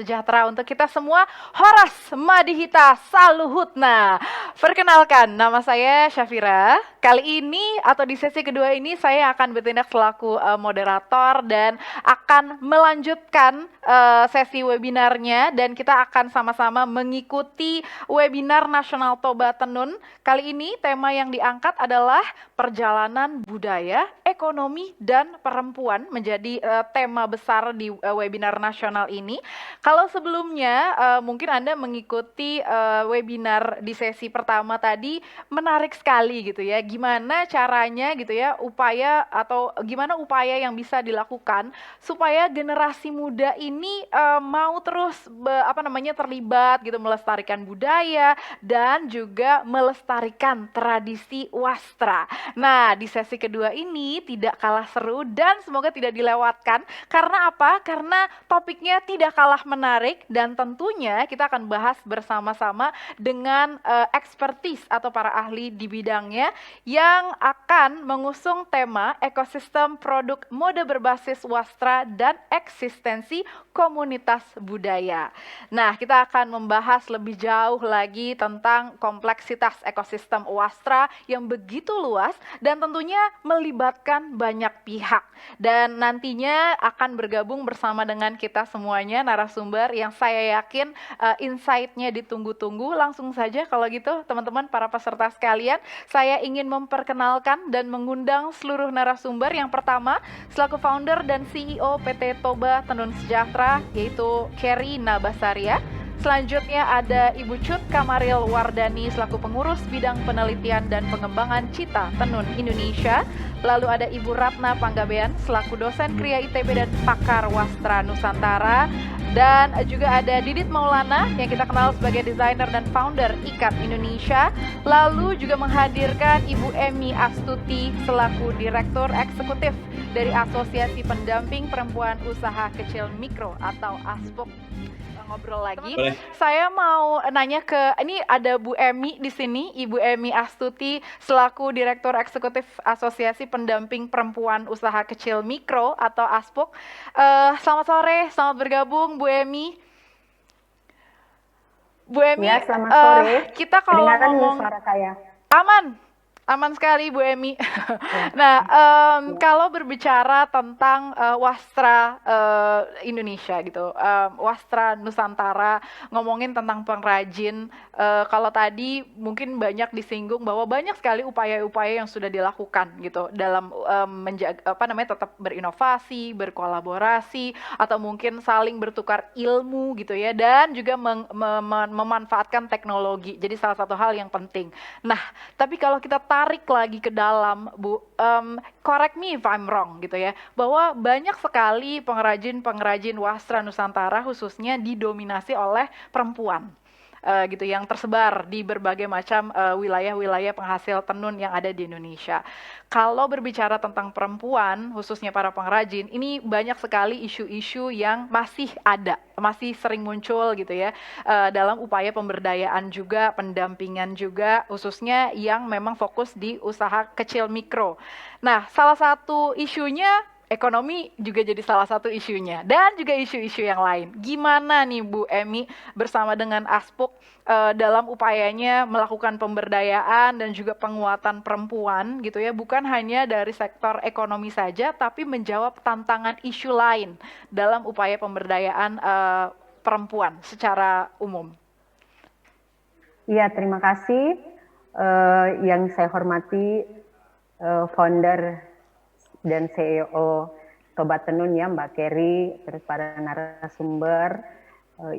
sejahtera untuk kita semua. Horas Madihita Saluhutna. Perkenalkan, nama saya Syafira. Kali ini atau di sesi kedua ini saya akan bertindak selaku moderator dan akan melanjutkan sesi webinarnya, dan kita akan sama-sama mengikuti webinar Nasional Toba Tenun. Kali ini tema yang diangkat adalah perjalanan budaya, ekonomi, dan perempuan menjadi tema besar di webinar nasional ini. Kalau sebelumnya mungkin Anda mengikuti webinar di sesi pertama tadi, menarik sekali gitu ya. Gimana caranya gitu ya, gimana upaya yang bisa dilakukan supaya generasi muda ini mau terus terlibat gitu, melestarikan budaya dan juga melestarikan tradisi wastra. Nah, di sesi kedua ini tidak kalah seru dan semoga tidak dilewatkan. Karena apa? Karena topiknya tidak kalah menarik dan tentunya kita akan bahas bersama-sama dengan expertise atau para ahli di bidangnya yang akan mengusung tema ekosistem produk mode berbasis wastra dan eksistensi komunitas budaya. Nah, kita akan membahas lebih jauh lagi tentang kompleksitas ekosistem wastra yang begitu luas dan tentunya melibatkan banyak pihak. Dan nantinya akan bergabung bersama dengan kita semuanya narasumber yang saya yakin insight-nya ditunggu-tunggu. Langsung saja kalau gitu teman-teman para peserta sekalian, saya ingin memperkenalkan dan mengundang seluruh narasumber. Yang pertama, selaku founder dan CEO PT Toba Tenun Sejahtera, yaitu Kerry Nabasaria. Selanjutnya ada Ibu Cut Kamaril Wardani selaku pengurus bidang penelitian dan pengembangan Cita Tenun Indonesia. Lalu ada Ibu Ratna Panggabean selaku dosen Kriya ITB dan pakar wastra Nusantara. Dan juga ada Didit Maulana yang kita kenal sebagai desainer dan founder Ikat Indonesia. Lalu juga menghadirkan Ibu Emi Astuti selaku direktur eksekutif dari Asosiasi Pendamping Perempuan Usaha Kecil Mikro atau ASPUK. Ngobrol lagi. Boleh. Saya mau nanya ini ada Bu Emi di sini, Ibu Emi Astuti selaku Direktur Eksekutif Asosiasi Pendamping Perempuan Usaha Kecil Mikro atau ASPUK. Selamat sore, selamat bergabung Bu Emi. Bu Emi, ya, selamat sore. Kita kalau ngomong suara saya. Aman sekali Bu Emi. Nah, kalau berbicara tentang wastra Indonesia gitu, wastra Nusantara, ngomongin tentang pengrajin, kalau tadi mungkin banyak disinggung bahwa banyak sekali upaya-upaya yang sudah dilakukan gitu dalam tetap berinovasi, berkolaborasi, atau mungkin saling bertukar ilmu gitu ya, dan juga memanfaatkan teknologi. Jadi salah satu hal yang penting. Nah, tapi kalau kita tarik lagi ke dalam, Bu, correct me if I'm wrong gitu ya, bahwa banyak sekali pengrajin wastra Nusantara khususnya didominasi oleh perempuan. Gitu yang tersebar di berbagai macam wilayah-wilayah penghasil tenun yang ada di Indonesia. Kalau berbicara tentang perempuan, khususnya para pengrajin, ini banyak sekali isu-isu yang masih sering muncul gitu ya, dalam upaya pemberdayaan juga, pendampingan juga, khususnya yang memang fokus di usaha kecil mikro. Nah, salah satu isunya ekonomi juga jadi salah satu isunya, dan juga isu-isu yang lain. Gimana nih Bu Emi bersama dengan ASPUK dalam upayanya melakukan pemberdayaan dan juga penguatan perempuan gitu ya, bukan hanya dari sektor ekonomi saja, tapi menjawab tantangan isu lain dalam upaya pemberdayaan perempuan secara umum. Iya, terima kasih. Yang saya hormati founder dan CEO Toba Tenun ya, Mbak Kerry, terus para narasumber,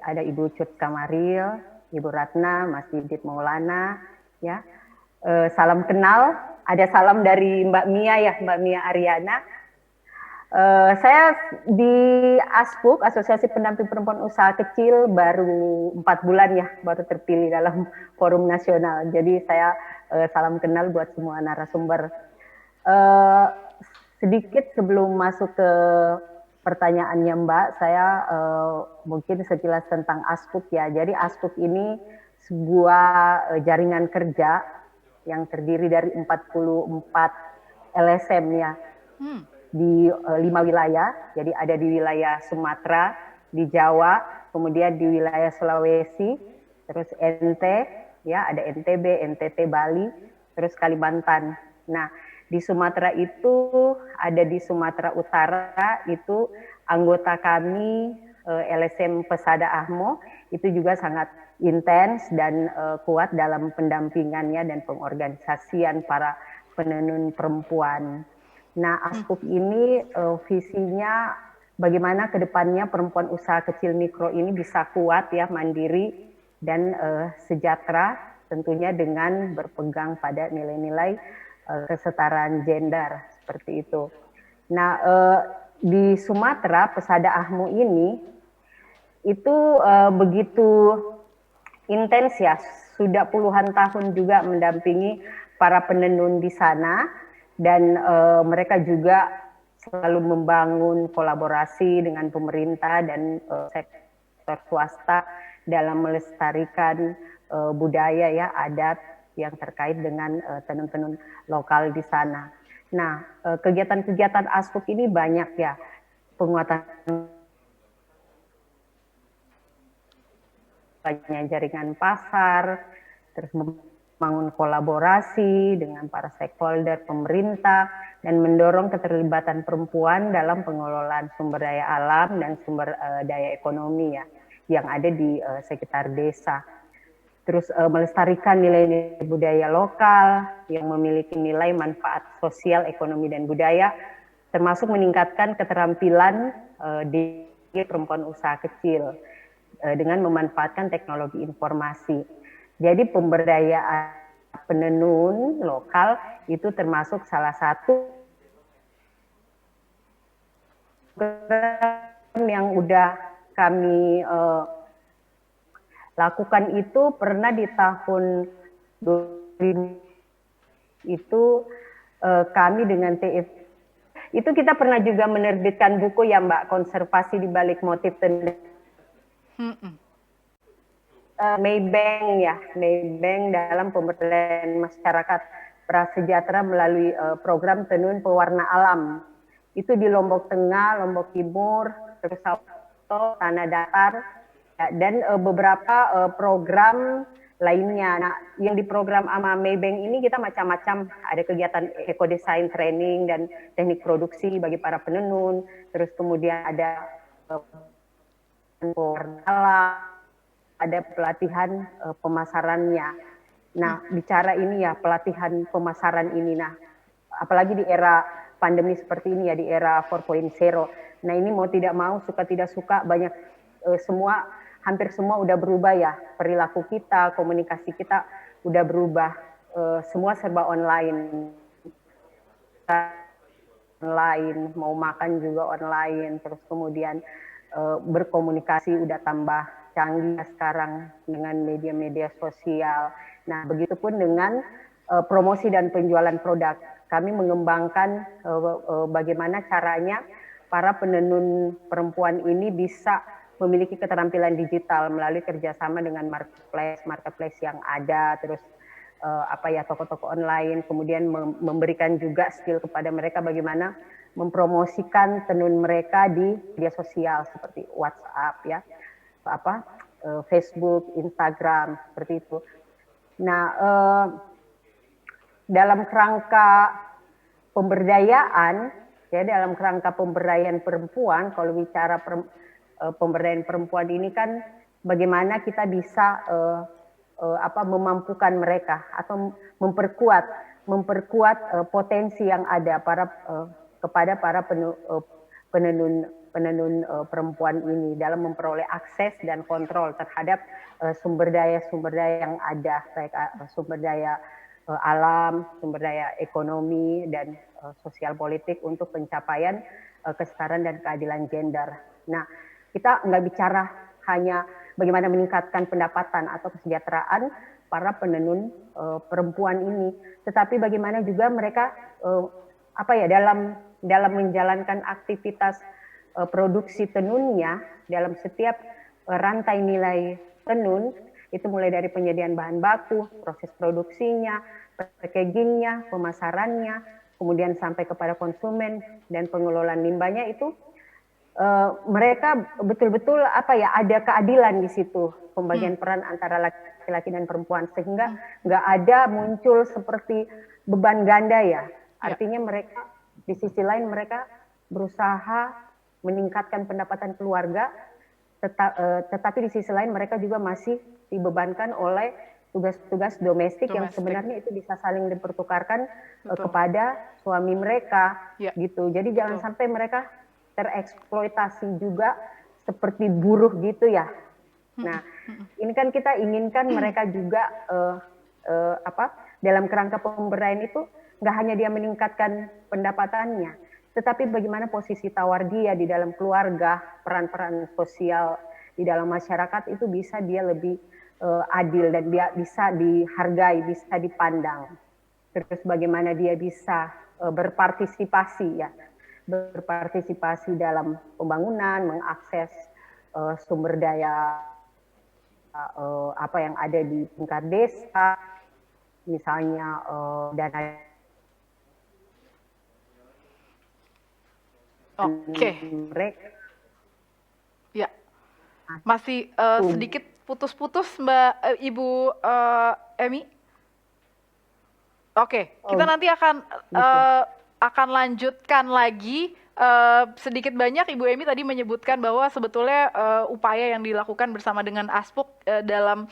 ada Ibu Cut Kamaril, Ibu Ratna, Mas Didit Maulana, ya. Salam kenal, ada salam dari Mbak Mia ya, Mbak Mia Ariana. Saya di ASPUK, Asosiasi Pendamping Perempuan Usaha Kecil, baru 4 bulan ya, baru terpilih dalam forum nasional. Jadi saya salam kenal buat semua narasumber. Sedikit sebelum masuk ke pertanyaannya Mbak, saya mungkin sekilas tentang ASPUK ya. Jadi ASPUK ini sebuah jaringan kerja yang terdiri dari 44 LSM ya, di 5 wilayah. Jadi ada di wilayah Sumatera, di Jawa, kemudian di wilayah Sulawesi, terus ya ada NTB, NTT, Bali, terus Kalimantan. Nah, di Sumatera itu ada di Sumatera Utara itu anggota kami LSM Pesada Ahmo itu juga sangat intens dan kuat dalam pendampingannya dan pengorganisasian para penenun perempuan. Nah, ASKUP ini visinya bagaimana kedepannya perempuan usaha kecil mikro ini bisa kuat ya, mandiri dan sejahtera, tentunya dengan berpegang pada nilai-nilai kesetaraan gender seperti itu. Nah, di Sumatera Pesada Ahmo ini itu begitu intens ya, sudah puluhan tahun juga mendampingi para penenun di sana dan mereka juga selalu membangun kolaborasi dengan pemerintah dan sektor swasta dalam melestarikan budaya ya, adat yang terkait dengan tenun-tenun lokal di sana. Nah, kegiatan-kegiatan ASKUP ini banyak ya, penguatan jaringan pasar, terus membangun kolaborasi dengan para stakeholder pemerintah, dan mendorong keterlibatan perempuan dalam pengelolaan sumber daya alam dan sumber daya ekonomi ya, yang ada di sekitar desa. Terus melestarikan nilai-nilai budaya lokal yang memiliki nilai manfaat sosial, ekonomi, dan budaya, termasuk meningkatkan keterampilan di perempuan usaha kecil dengan memanfaatkan teknologi informasi. Jadi pemberdayaan penenun lokal itu termasuk salah satu yang udah kami lakukan. Itu pernah di tahun 2000 itu kami dengan TF itu kita pernah juga menerbitkan buku ya Mbak, konservasi di balik motif tenun. Maybank ya, Maybank dalam pemberdayaan masyarakat prasejahtera melalui program tenun pewarna alam. Itu di Lombok Tengah, Lombok Timur, terus Tanah Datar, dan beberapa program lainnya. Nah, yang di program ama Maybank ini kita macam-macam, ada kegiatan ekodesain training dan teknik produksi bagi para penenun, terus kemudian ada ada pelatihan pemasarannya. Nah, bicara ini ya, pelatihan pemasaran ini, nah apalagi di era pandemi seperti ini ya, di era 4.0. Nah, ini mau tidak mau, suka tidak suka, banyak hampir semua udah berubah ya, perilaku kita, komunikasi kita udah berubah, semua serba online, mau makan juga online, terus kemudian berkomunikasi udah tambah canggih sekarang dengan media-media sosial. Nah, begitupun dengan promosi dan penjualan produk. Kami mengembangkan bagaimana caranya para penenun perempuan ini bisa memiliki keterampilan digital melalui kerjasama dengan marketplace yang ada, terus toko-toko online, kemudian memberikan juga skill kepada mereka bagaimana mempromosikan tenun mereka di media sosial seperti WhatsApp ya, Facebook, Instagram, seperti itu. Nah, dalam kerangka pemberdayaan ya, dalam kerangka pemberdayaan perempuan, kalau bicara pemberdayaan perempuan ini kan bagaimana kita bisa memampukan mereka atau memperkuat potensi yang ada kepada para penenun perempuan ini dalam memperoleh akses dan kontrol terhadap sumber daya yang ada, baik sumber daya alam, sumber daya ekonomi, dan sosial politik untuk pencapaian kesetaraan dan keadilan gender. Nah, kita nggak bicara hanya bagaimana meningkatkan pendapatan atau kesejahteraan para penenun perempuan ini, tetapi bagaimana juga mereka dalam menjalankan aktivitas produksi tenunnya dalam setiap rantai nilai tenun, itu mulai dari penyediaan bahan baku, proses produksinya, packagingnya, pemasarannya, kemudian sampai kepada konsumen dan pengelolaan limbahnya, itu mereka betul-betul apa ya, ada keadilan di situ, pembagian peran antara laki-laki dan perempuan, sehingga nggak ada muncul seperti beban ganda ya. Artinya mereka di sisi lain mereka berusaha meningkatkan pendapatan keluarga, tetapi di sisi lain mereka juga masih dibebankan oleh tugas-tugas domestik yang sebenarnya itu bisa saling dipertukarkan kepada suami mereka, gitu. Jadi jangan sampai mereka tereksploitasi juga seperti buruh gitu ya. Nah, ini kan kita inginkan mereka juga dalam kerangka pemberdayaan itu nggak hanya dia meningkatkan pendapatannya, tetapi bagaimana posisi tawar dia di dalam keluarga, peran-peran sosial di dalam masyarakat itu bisa dia lebih adil dan dia bisa dihargai, bisa dipandang. Terus bagaimana dia bisa berpartisipasi dalam pembangunan, mengakses sumber daya apa yang ada di tingkat desa, misalnya dana. Mereka. Ya, masih sedikit putus-putus Mbak Ibu Emi. Oke, kita nanti akan lanjutkan lagi. Sedikit banyak Ibu Emi tadi menyebutkan bahwa sebetulnya upaya yang dilakukan bersama dengan Aspuk dalam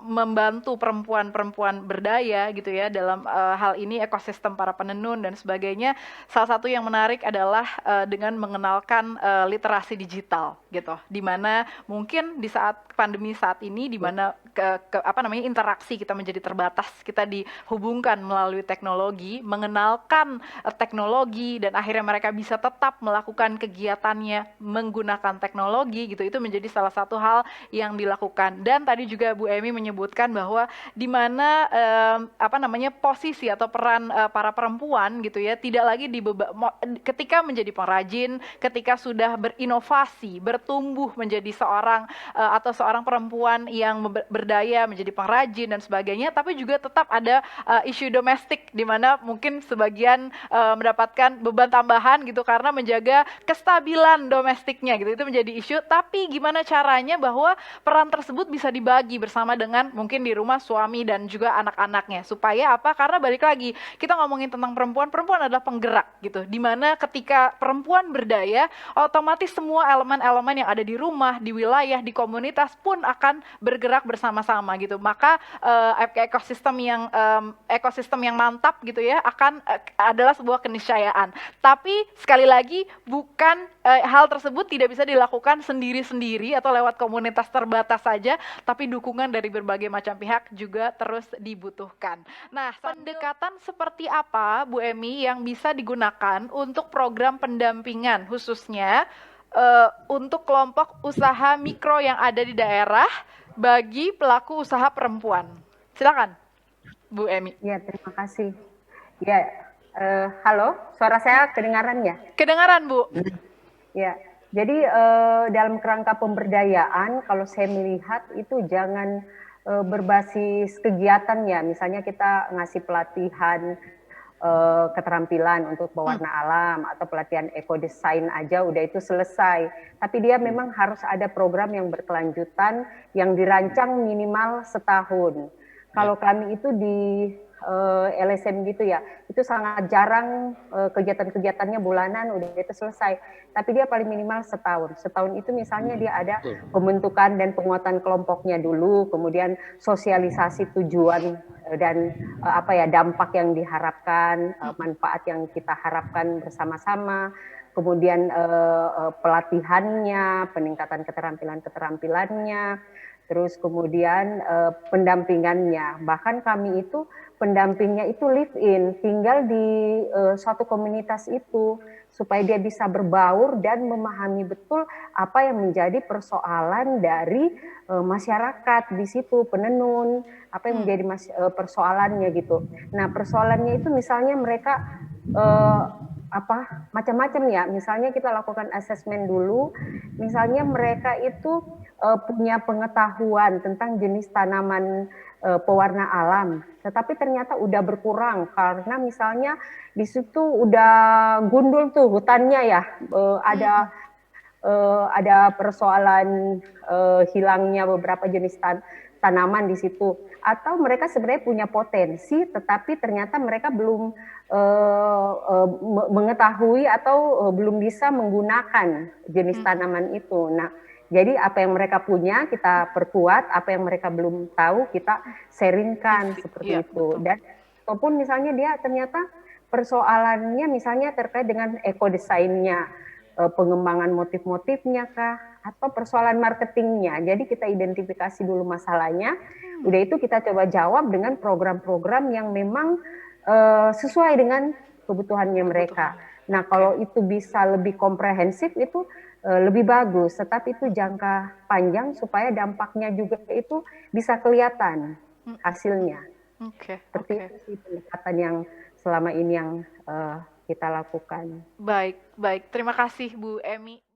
membantu perempuan-perempuan berdaya gitu ya dalam hal ini ekosistem para penenun dan sebagainya. Salah satu yang menarik adalah dengan mengenalkan literasi digital gitu, dimana mungkin di saat pandemi saat ini dimana interaksi kita menjadi terbatas, kita dihubungkan melalui teknologi, mengenalkan teknologi dan akhirnya mereka bisa tetap melakukan kegiatannya menggunakan teknologi gitu, itu menjadi salah satu hal yang dilakukan. Dan tadi juga Bu Emi menyebutkan bahwa di mana posisi atau peran para perempuan gitu ya tidak lagi ketika menjadi pengrajin, ketika sudah berinovasi, bertumbuh menjadi seorang atau seorang perempuan yang berdaya menjadi pengrajin dan sebagainya, tapi juga tetap ada isu domestik di mana mungkin sebagian mendapatkan beban tambahan gitu karena menjaga kestabilan domestiknya gitu, itu menjadi isu. Tapi gimana caranya bahwa peran tersebut bisa dibagi bersama dengan mungkin di rumah suami dan juga anak-anaknya, supaya apa? Karena balik lagi kita ngomongin tentang perempuan adalah penggerak gitu, dimana ketika perempuan berdaya otomatis semua elemen-elemen yang ada di rumah, di wilayah, di komunitas pun akan bergerak bersama-sama gitu. Maka ekosistem yang mantap gitu ya akan adalah sebuah keniscayaan. Tapi sekali lagi bukan hal tersebut tidak bisa dilakukan sendiri-sendiri atau lewat komunitas terbatas saja, tapi dukungan dari berbagai macam pihak juga terus dibutuhkan. Nah, pendekatan seperti apa Bu Emi yang bisa digunakan untuk program pendampingan khususnya untuk kelompok usaha mikro yang ada di daerah bagi pelaku usaha perempuan? Silakan Bu Emi. Ya, terima kasih. Ya, halo, suara saya kedengaran ya? Kedengaran, Bu. Ya, jadi dalam kerangka pemberdayaan, kalau saya melihat itu jangan berbasis kegiatan ya. Misalnya kita ngasih pelatihan keterampilan untuk pewarna alam atau pelatihan ekodesain aja udah itu selesai. Tapi dia memang harus ada program yang berkelanjutan yang dirancang minimal setahun. Kalau kami itu di LSM gitu ya, itu sangat jarang kegiatan-kegiatannya bulanan udah itu selesai. Tapi dia paling minimal setahun. Setahun itu misalnya dia ada pembentukan dan penguatan kelompoknya dulu, kemudian sosialisasi tujuan dan dampak yang diharapkan, manfaat yang kita harapkan bersama-sama, kemudian pelatihannya, peningkatan keterampilannya, terus kemudian pendampingannya. Bahkan kami itu pendampingnya itu live in, tinggal di suatu komunitas itu supaya dia bisa berbaur dan memahami betul apa yang menjadi persoalan dari masyarakat di situ, penenun, apa yang menjadi persoalannya gitu. Nah, persoalannya itu misalnya mereka macam-macam ya. Misalnya kita lakukan asesmen dulu, misalnya mereka itu punya pengetahuan tentang jenis tanaman pewarna alam, tetapi ternyata udah berkurang karena misalnya di situ udah gundul tuh hutannya ya, ada ada persoalan hilangnya beberapa jenis tanaman di situ, atau mereka sebenarnya punya potensi tetapi ternyata mereka belum mengetahui atau belum bisa menggunakan jenis tanaman itu. Nah, jadi apa yang mereka punya kita perkuat, apa yang mereka belum tahu kita sharingkan seperti itu. Betul. Dan ataupun misalnya dia ternyata persoalannya misalnya terkait dengan ekodesainnya, pengembangan motif-motifnya kah, atau persoalan marketingnya. Jadi kita identifikasi dulu masalahnya, udah itu kita coba jawab dengan program-program yang memang sesuai dengan kebutuhannya mereka. Nah, kalau itu bisa lebih komprehensif itu lebih bagus, tetapi itu jangka panjang supaya dampaknya juga itu bisa kelihatan hasilnya. Seperti itu sih pendekatan yang selama ini yang kita lakukan. Baik, baik. Terima kasih Bu Emi.